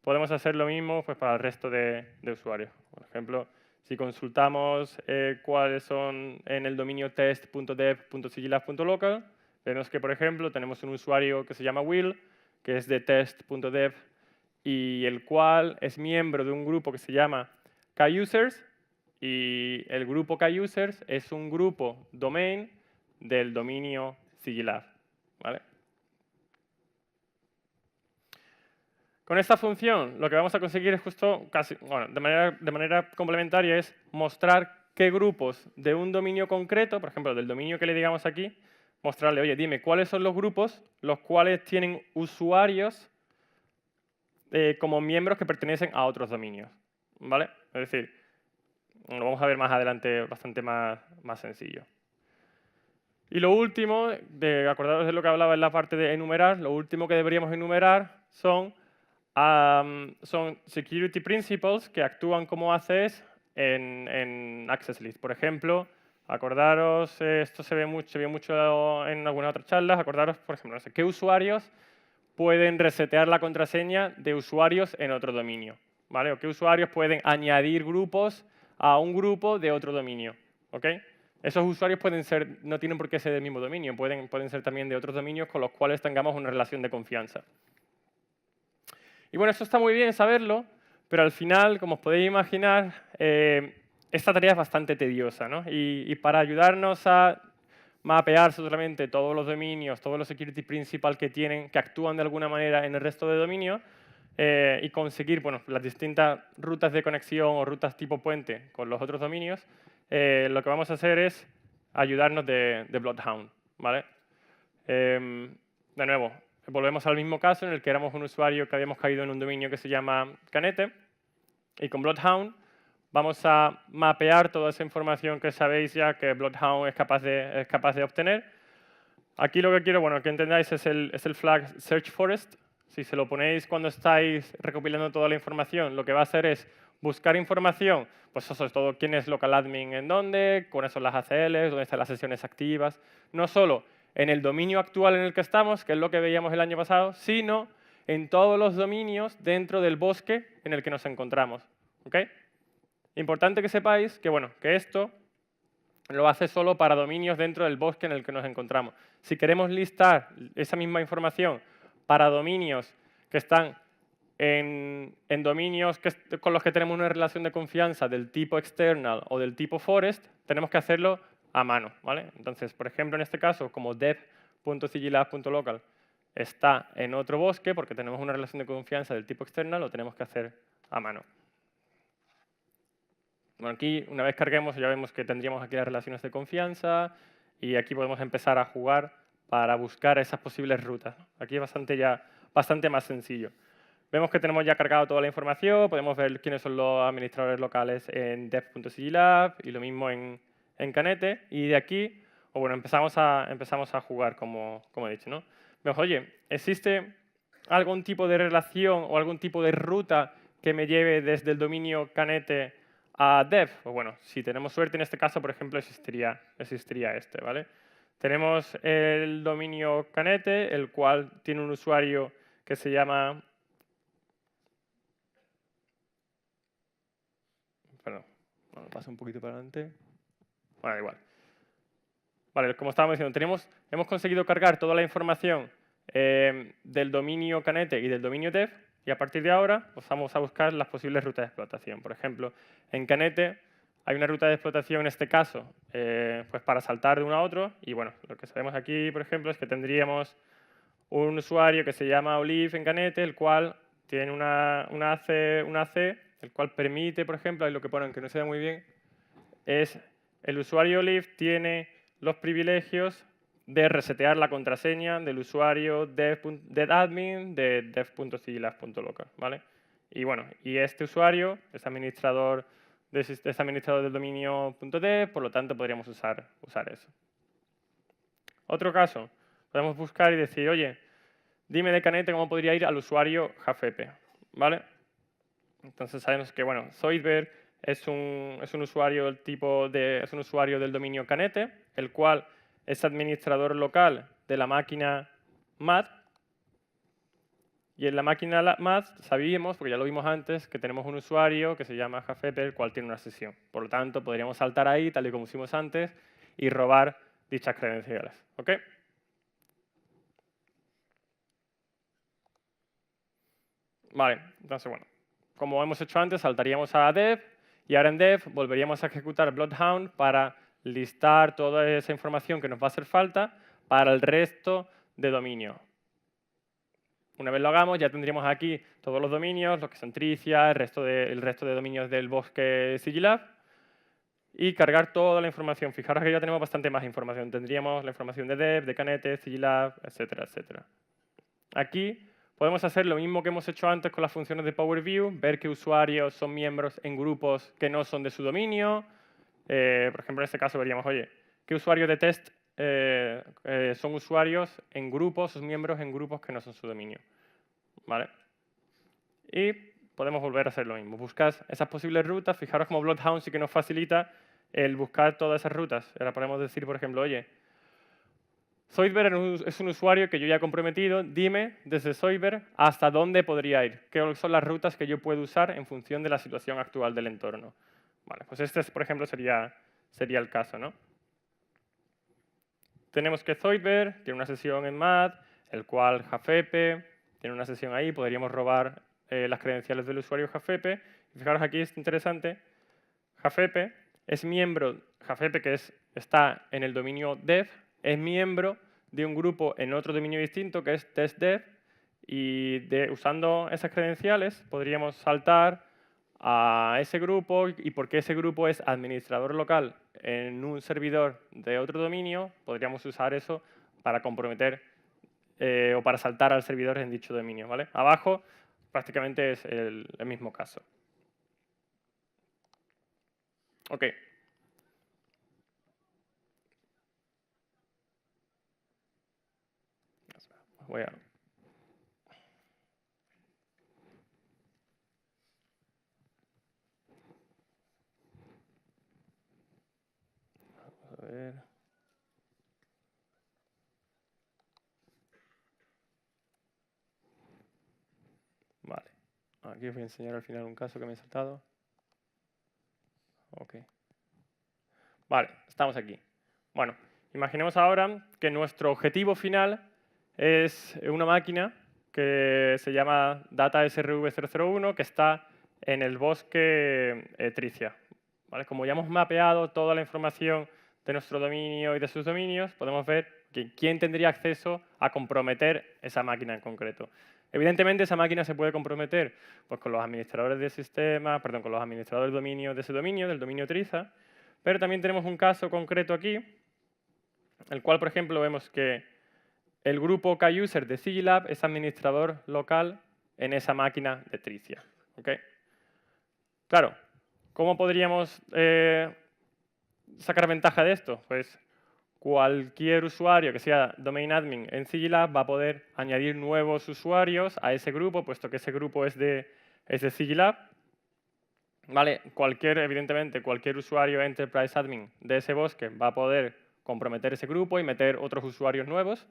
podemos hacer lo mismo pues, para el resto de usuarios. Por ejemplo, si consultamos cuáles son en el dominio test.dev.sigilab.local, vemos que, por ejemplo, tenemos un usuario que se llama Will, que es de test.dev y el cual es miembro de un grupo que se llama KUsers, y el grupo KUsers es un grupo domain del dominio Sigilab, ¿vale? Con esta función lo que vamos a conseguir es justo, casi, bueno, de manera complementaria, es mostrar qué grupos de un dominio concreto, por ejemplo, del dominio que le digamos aquí, mostrarle, oye, dime, ¿cuáles son los grupos los cuales tienen usuarios como miembros que pertenecen a otros dominios? ¿Vale? Es decir, lo vamos a ver más adelante bastante más sencillo. Y lo último, acordaros de lo que hablaba en la parte de enumerar, lo último que deberíamos enumerar son security principles que actúan como ACs en Access List. Por ejemplo, acordaros, esto se vio mucho en algunas otras charlas, acordaros, por ejemplo, no sé, qué usuarios pueden resetear la contraseña de usuarios en otro dominio, ¿vale? O qué usuarios pueden añadir grupos a un grupo de otro dominio, ¿ok? Esos usuarios no tienen por qué ser del mismo dominio, pueden ser también de otros dominios con los cuales tengamos una relación de confianza. Y bueno, eso está muy bien saberlo, pero al final, como os podéis imaginar, esta tarea es bastante tediosa, ¿no? Y para ayudarnos a mapear solamente todos los dominios, todos los security principal que actúan de alguna manera en el resto de dominios, y conseguir bueno, las distintas rutas de conexión o rutas tipo puente con los otros dominios, lo que vamos a hacer es ayudarnos de Bloodhound, ¿vale? De nuevo, volvemos al mismo caso en el que éramos un usuario que habíamos caído en un dominio que se llama Canete, y con Bloodhound vamos a mapear toda esa información que sabéis ya que Bloodhound es capaz de obtener. Aquí lo que quiero que entendáis es el flag Search Forest. Si se lo ponéis cuando estáis recopilando toda la información, lo que va a hacer es buscar información, pues eso es todo, quién es local admin en dónde, cuáles son las ACLs, dónde están las sesiones activas, no solo en el dominio actual en el que estamos, que es lo que veíamos el año pasado, sino en todos los dominios dentro del bosque en el que nos encontramos. ¿Okay? Importante que sepáis que esto lo hace solo para dominios dentro del bosque en el que nos encontramos. Si queremos listar esa misma información para dominios que están en dominios con los que tenemos una relación de confianza del tipo external o del tipo forest, tenemos que hacerlo a mano, ¿vale? Entonces, por ejemplo, en este caso, como dev.sigilab.local está en otro bosque porque tenemos una relación de confianza del tipo external, lo tenemos que hacer a mano. Bueno, aquí, una vez carguemos, ya vemos que tendríamos aquí las relaciones de confianza y aquí podemos empezar a jugar para buscar esas posibles rutas. Aquí es bastante más sencillo. Vemos que tenemos ya cargado toda la información, podemos ver quiénes son los administradores locales en dev.sigilab y lo mismo en Canete. Y de aquí, empezamos a jugar, como he dicho, ¿no? Vemos, oye, ¿existe algún tipo de relación o algún tipo de ruta que me lleve desde el dominio Canete a dev? Pues bueno, si tenemos suerte en este caso, por ejemplo, existiría este, ¿vale? Tenemos el dominio Canete, el cual tiene un usuario que se llama... Perdón, paso un poquito para adelante. Bueno, igual. Vale, como estábamos diciendo, hemos conseguido cargar toda la información del dominio Canete y del dominio dev, y a partir de ahora pues vamos a buscar las posibles rutas de explotación. Por ejemplo, en Canete hay una ruta de explotación en este caso pues para saltar de uno a otro, y bueno, lo que sabemos aquí, por ejemplo, es que tendríamos un usuario que se llama Olive en Canete, el cual tiene una AC, el cual permite, por ejemplo, ahí lo que ponen que no se ve muy bien, es el usuario Olive tiene los privilegios de resetear la contraseña del usuario dev.admin de dev.sigilab.local, ¿vale? Y bueno, y este usuario es administrador, del dominio .dev, por lo tanto podríamos usar eso. Otro caso, podemos buscar y decir, oye, dime de Canete cómo podría ir al usuario Jafepe, ¿vale? Entonces sabemos que, bueno, Zoidberg es un usuario es un usuario del dominio Canete, el cual es administrador local de la máquina MAD. Y en la máquina MAD sabíamos, porque ya lo vimos antes, que tenemos un usuario que se llama Jafepe, el cual tiene una sesión. Por lo tanto, podríamos saltar ahí, tal y como hicimos antes, y robar dichas credenciales. ¿Ok? Vale, entonces, bueno, como hemos hecho antes, saltaríamos a dev, y ahora en dev volveríamos a ejecutar Bloodhound para listar toda esa información que nos va a hacer falta para el resto de dominio. Una vez lo hagamos, ya tendríamos aquí todos los dominios, los que son Tricia, el resto de dominios del bosque Sigilab, y cargar toda la información. Fijaros que ya tenemos bastante más información. Tendríamos la información de dev, de Canete, Sigilab, etcétera, etcétera. Aquí podemos hacer lo mismo que hemos hecho antes con las funciones de Power View, ver qué usuarios son miembros en grupos que no son de su dominio. Por ejemplo, en este caso veríamos, oye, ¿qué usuarios de test son usuarios en grupos, sus miembros en grupos que no son su dominio? ¿Vale? Y podemos volver a hacer lo mismo. Buscas esas posibles rutas. Fijaros como Bloodhound sí que nos facilita el buscar todas esas rutas. Ahora podemos decir, por ejemplo, oye, Zoidberg es un usuario que yo ya he comprometido. Dime desde Zoidberg hasta dónde podría ir. ¿Qué son las rutas que yo puedo usar en función de la situación actual del entorno? Vale, pues este, por ejemplo, sería el caso, ¿no? Tenemos que Zoidberg tiene una sesión en MAD, el cual Jafepe tiene una sesión ahí. Podríamos robar las credenciales del usuario Jafepe. Y fijaros aquí, es interesante. Jafepe es miembro, Jafepe que está en el dominio dev, es miembro de un grupo en otro dominio distinto que es testdev, y usando esas credenciales podríamos saltar a ese grupo, y porque ese grupo es administrador local en un servidor de otro dominio, podríamos usar eso para comprometer o para saltar al servidor en dicho dominio, ¿vale? Abajo prácticamente es el mismo caso. Ok. Voy a... A ver. Vale. Aquí os voy a enseñar al final un caso que me he saltado. Ok. Vale, estamos aquí. Bueno, imaginemos ahora que nuestro objetivo final es una máquina que se llama Data SRV001, que está en el bosque Tricia. ¿Vale? Como ya hemos mapeado toda la información de nuestro dominio y de sus dominios, podemos ver quién tendría acceso a comprometer esa máquina en concreto. Evidentemente, esa máquina se puede comprometer pues, con los administradores del sistema, perdón, con los administradores del dominio de ese dominio, del dominio Triza, pero también tenemos un caso concreto aquí, el cual, por ejemplo, vemos que el grupo KUser de Sigilab es administrador local en esa máquina de Tricia. ¿Okay? Claro, ¿cómo podríamos sacar ventaja de esto? Pues cualquier usuario que sea domain admin en Sigilab va a poder añadir nuevos usuarios a ese grupo, puesto que ese grupo es de Sigilab. ¿Vale? Evidentemente, cualquier usuario Enterprise Admin de ese bosque va a poder comprometer ese grupo y meter otros usuarios nuevos,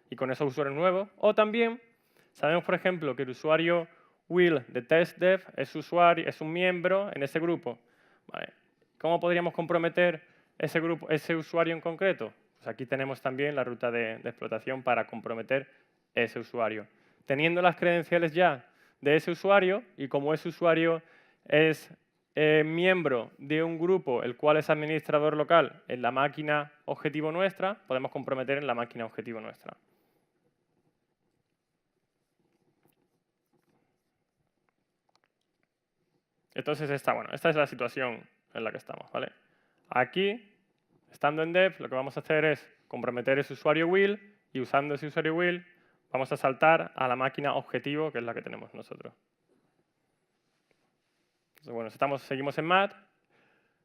y con esos usuarios nuevos. O también sabemos, por ejemplo, que el usuario Will de TestDev es un miembro en ese grupo. ¿Vale? ¿Cómo podríamos comprometer ese usuario en concreto? Pues aquí tenemos también la ruta de explotación para comprometer ese usuario. Teniendo las credenciales ya de ese usuario, y como ese usuario es miembro de un grupo el cual es administrador local en la máquina objetivo nuestra, podemos comprometer en la máquina objetivo nuestra. Entonces, esta es la situación en la que estamos. ¿Vale? Aquí, estando en dev, lo que vamos a hacer es comprometer ese usuario will y usando ese usuario will vamos a saltar a la máquina objetivo, que es la que tenemos nosotros. Entonces, bueno, seguimos en MAT,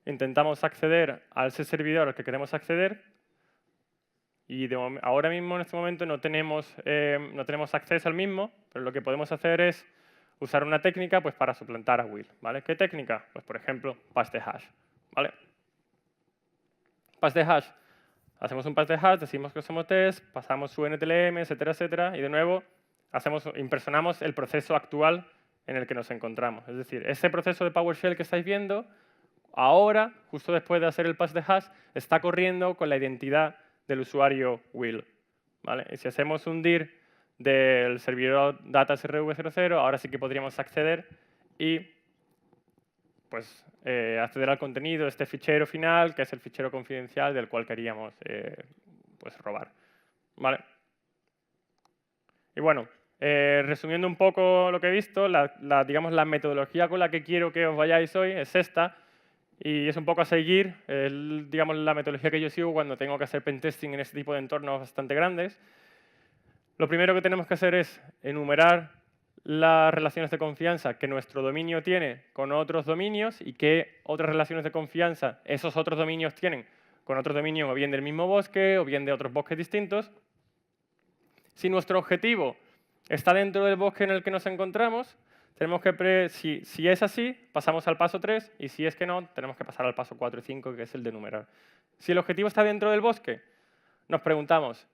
intentamos acceder a ese servidor al que queremos acceder y ahora mismo, en este momento, no tenemos acceso al mismo, pero lo que podemos hacer es usar una técnica pues, para suplantar a will. ¿Vale? ¿Qué técnica? Pues, por ejemplo, pass the hash. ¿Vale? Pass the hash. Hacemos un pass the hash, decimos que usamos test, pasamos su NTLM, etcétera, etcétera, y de nuevo impersonamos el proceso actual en el que nos encontramos. Es decir, ese proceso de PowerShell que estáis viendo, ahora, justo después de hacer el pass the hash, está corriendo con la identidad del usuario will. ¿Vale? Y si hacemos un dir del servidor datasrv00, ahora sí que podríamos acceder y pues, acceder al contenido de este fichero final, que es el fichero confidencial del cual queríamos pues, robar. ¿Vale? Y bueno, resumiendo un poco lo que he visto, digamos, la metodología con la que quiero que os vayáis hoy es esta, y es un poco a seguir, digamos, la metodología que yo sigo cuando tengo que hacer pentesting en este tipo de entornos bastante grandes. Lo primero que tenemos que hacer es enumerar las relaciones de confianza que nuestro dominio tiene con otros dominios y qué otras relaciones de confianza esos otros dominios tienen con otros dominios o bien del mismo bosque o bien de otros bosques distintos. Si nuestro objetivo está dentro del bosque en el que nos encontramos, tenemos que, si es así, pasamos al paso 3 y si es que no, tenemos que pasar al paso 4 y 5, que es el de enumerar. Si el objetivo está dentro del bosque, nos preguntamos,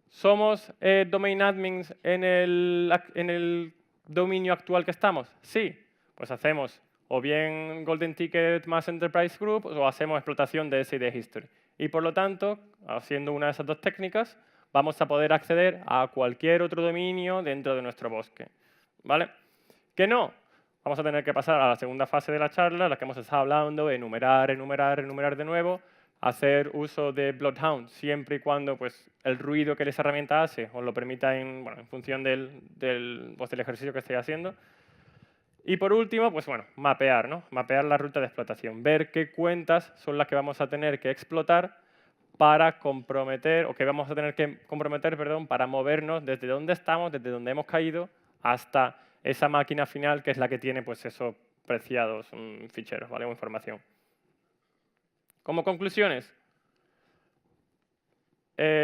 ¿somos domain admins en el dominio actual que estamos? Sí, pues hacemos o bien Golden Ticket más Enterprise Group o hacemos explotación de SID History. Y por lo tanto, haciendo una de esas dos técnicas, vamos a poder acceder a cualquier otro dominio dentro de nuestro bosque. ¿Vale? ¿Que no? Vamos a tener que pasar a la segunda fase de la charla, en la que hemos estado hablando, enumerar de nuevo, hacer uso de Bloodhound siempre y cuando pues, el ruido que esa herramienta hace os lo permita en función del ejercicio que estéis haciendo. Y por último, pues bueno, mapear, ¿no? Mapear la ruta de explotación, ver qué cuentas son las que vamos a tener que explotar para comprometer, o que vamos a tener que comprometer, perdón, para movernos desde donde estamos, desde donde hemos caído, hasta esa máquina final que es la que tiene pues, esos preciados ficheros, ¿vale? O información. Como conclusiones,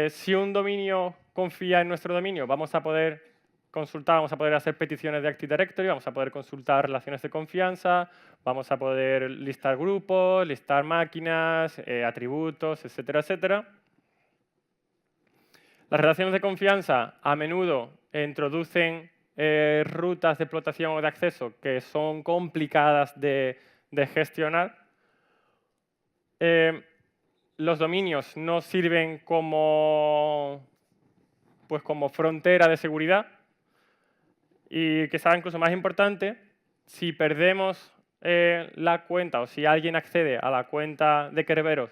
si un dominio confía en nuestro dominio, vamos a poder consultar, vamos a poder hacer peticiones de Active Directory, vamos a poder consultar relaciones de confianza, vamos a poder listar grupos, listar máquinas, atributos, etcétera, etcétera. Las relaciones de confianza a menudo introducen rutas de explotación o de acceso que son complicadas de gestionar. Los dominios no sirven como frontera de seguridad. Y quizá incluso más importante, si perdemos la cuenta o si alguien accede a la cuenta de Kerberos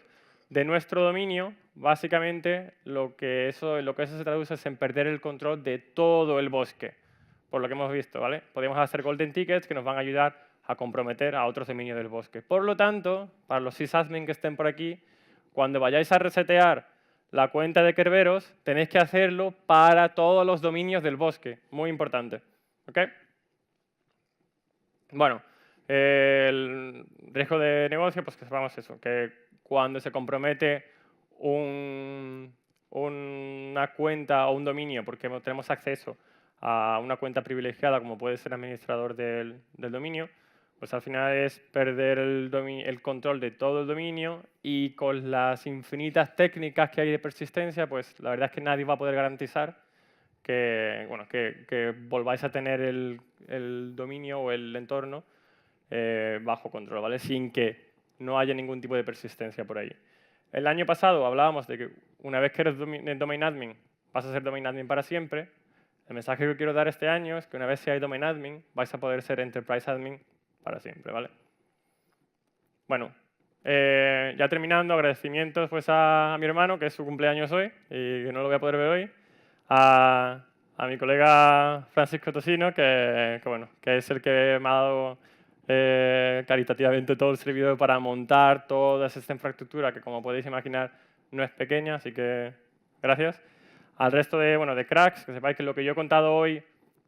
de nuestro dominio, básicamente lo que eso se traduce es en perder el control de todo el bosque, por lo que hemos visto, ¿vale? Podemos hacer golden tickets que nos van a ayudar a comprometer a otros dominios del bosque. Por lo tanto, para los sysadmin que estén por aquí, cuando vayáis a resetear la cuenta de Kerberos, tenéis que hacerlo para todos los dominios del bosque. Muy importante. ¿Ok? Bueno, el riesgo de negocio, pues que sepamos eso, que cuando se compromete una cuenta o un dominio, porque tenemos acceso a una cuenta privilegiada, como puede ser administrador del dominio, pues al final es perder el control de todo el dominio y con las infinitas técnicas que hay de persistencia, pues la verdad es que nadie va a poder garantizar que volváis a tener el dominio o el entorno bajo control, ¿vale? Sin que no haya ningún tipo de persistencia por ahí. El año pasado hablábamos de que una vez que eres domain admin, vas a ser domain admin para siempre. El mensaje que quiero dar este año es que una vez seáis domain admin, vais a poder ser enterprise admin para siempre, ¿vale? Bueno, ya terminando, agradecimientos pues, a mi hermano, que es su cumpleaños hoy y que no lo voy a poder ver hoy. A mi colega Francisco Tosino, que es el que me ha dado caritativamente todo el servidor para montar toda esta infraestructura, que como podéis imaginar no es pequeña, así que Gracias. Al resto de cracks, que sepáis que lo que yo he contado hoy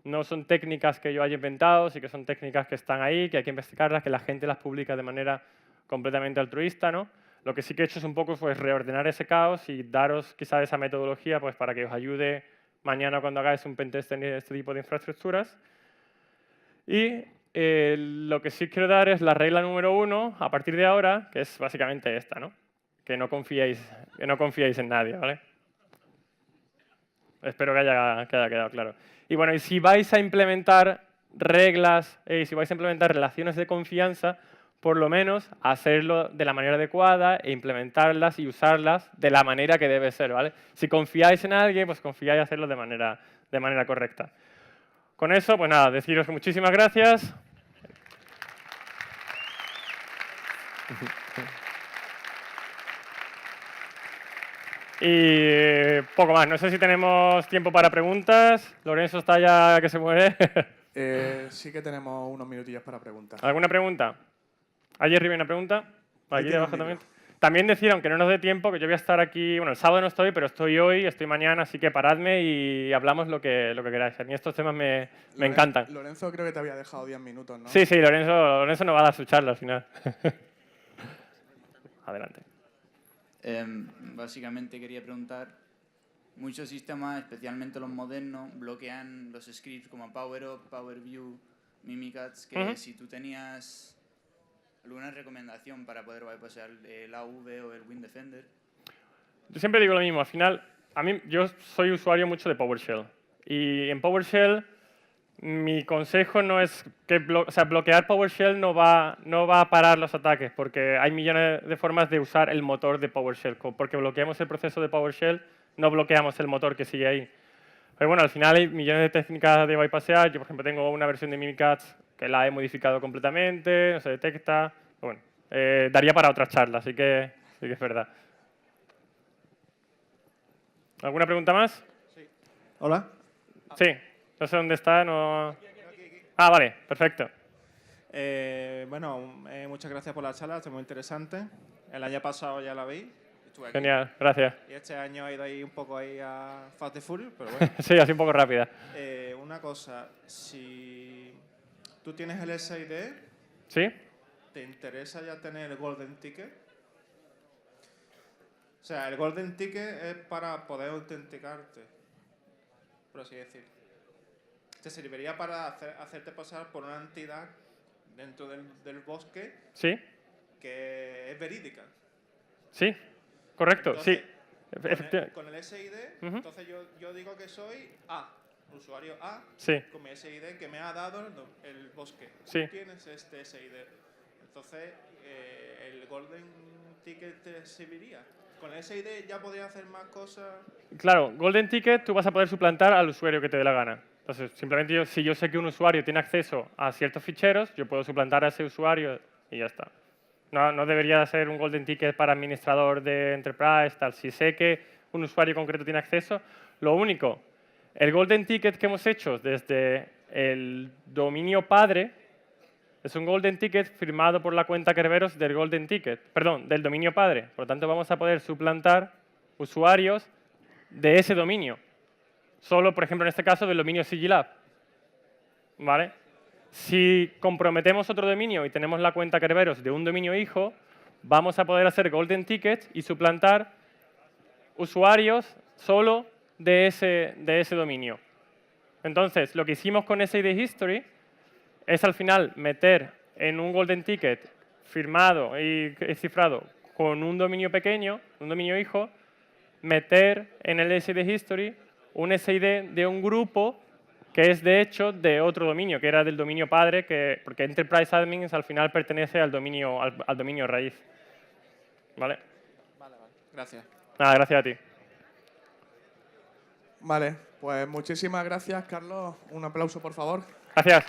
no son técnicas que yo haya inventado, sí que son técnicas que están ahí, que hay que investigarlas, que la gente las publica de manera completamente altruista, ¿no? Lo que sí que he hecho es un poco pues, reordenar ese caos y daros quizá esa metodología pues, para que os ayude mañana cuando hagáis un pentest en este tipo de infraestructuras. Y lo que sí quiero dar es la regla número 1 a partir de ahora, que es básicamente esta, ¿no? Que no confiéis en nadie, ¿vale? Espero que haya quedado claro. Y bueno, y si vais a implementar reglas, si vais a implementar relaciones de confianza, por lo menos hacerlo de la manera adecuada e implementarlas y usarlas de la manera que debe ser, ¿vale? Si confiáis en alguien, pues confiáis en hacerlo de manera correcta. Con eso, pues nada, deciros que muchísimas gracias. Y poco más. No sé si tenemos tiempo para preguntas. Lorenzo está ya que se muere. Sí que tenemos unos minutillos para preguntas. ¿Alguna pregunta? ¿Allí arriba hay una pregunta? Aquí debajo también. También decir, aunque no nos dé tiempo, que yo voy a estar aquí, bueno, el sábado no estoy, pero estoy hoy, estoy mañana, así que paradme y hablamos lo que queráis. A mí estos temas me encantan. Lorenzo creo que te había dejado 10 minutos, ¿no? Sí, Lorenzo nos va a dar su charla al final. Adelante. Básicamente quería preguntar, muchos sistemas, especialmente los modernos, bloquean los scripts como PowerUp, PowerView, Mimikatz, que si tú tenías alguna recomendación para poder bypassar el AV o el WinDefender. Yo siempre digo lo mismo, al final, yo soy usuario mucho de PowerShell. Y en PowerShell, mi consejo no es que bloquear PowerShell no va a parar los ataques, porque hay millones de formas de usar el motor de PowerShell. Porque bloqueamos el proceso de PowerShell, no bloqueamos el motor que sigue ahí. Pero bueno, al final hay millones de técnicas de bypassear. Yo, por ejemplo, tengo una versión de Mimikatz que la he modificado completamente, no se detecta. Bueno, daría para otra charla, así que sí que es verdad. ¿Alguna pregunta más? Sí. Hola. Sí, no sé dónde está. No... Aquí. Ah, vale, perfecto. Muchas gracias por la charla, es muy interesante. El año pasado ya la vi. Genial, gracias. Y este año he ido ahí un poco a Fast and Furious, pero bueno. Sí, así un poco rápida. Una cosa, si tú tienes el SID, ¿sí? ¿Te interesa ya tener el Golden Ticket? O sea, el Golden Ticket es para poder autenticarte, por así decir. Te serviría para hacerte pasar por una entidad dentro del bosque, ¿sí? Que es verídica. Sí, correcto, Entonces, sí. Con el SID, entonces yo digo que soy A, usuario A, sí. Con mi SID que me ha dado el bosque. Sí. Tú tienes este SID. Entonces, ¿el Golden Ticket te serviría? Con el SID ya podrías hacer más cosas. Claro, Golden Ticket tú vas a poder suplantar al usuario que te dé la gana. Entonces, simplemente si yo sé que un usuario tiene acceso a ciertos ficheros, yo puedo suplantar a ese usuario y ya está. No debería ser un Golden Ticket para administrador de Enterprise, tal. Si sé que un usuario concreto tiene acceso, lo único, el Golden Ticket que hemos hecho desde el dominio padre es un Golden Ticket firmado por la cuenta Kerberos del Golden Ticket, perdón, del dominio padre. Por lo tanto, vamos a poder suplantar usuarios de ese dominio. Solo, por ejemplo, en este caso, del dominio Sigilab. ¿Vale? Si comprometemos otro dominio y tenemos la cuenta Kerberos de un dominio hijo, vamos a poder hacer Golden Tickets y suplantar usuarios solo de ese dominio. Entonces, lo que hicimos con SID History es al final meter en un Golden Ticket firmado y cifrado con un dominio pequeño, un dominio hijo, meter en el SID History un SID de un grupo que es de hecho de otro dominio, que era del dominio padre, porque Enterprise Admins al final pertenece al dominio raíz. ¿Vale? Vale. Gracias. Nada, gracias a ti. Vale, pues muchísimas gracias, Carlos. Un aplauso, por favor. Gracias.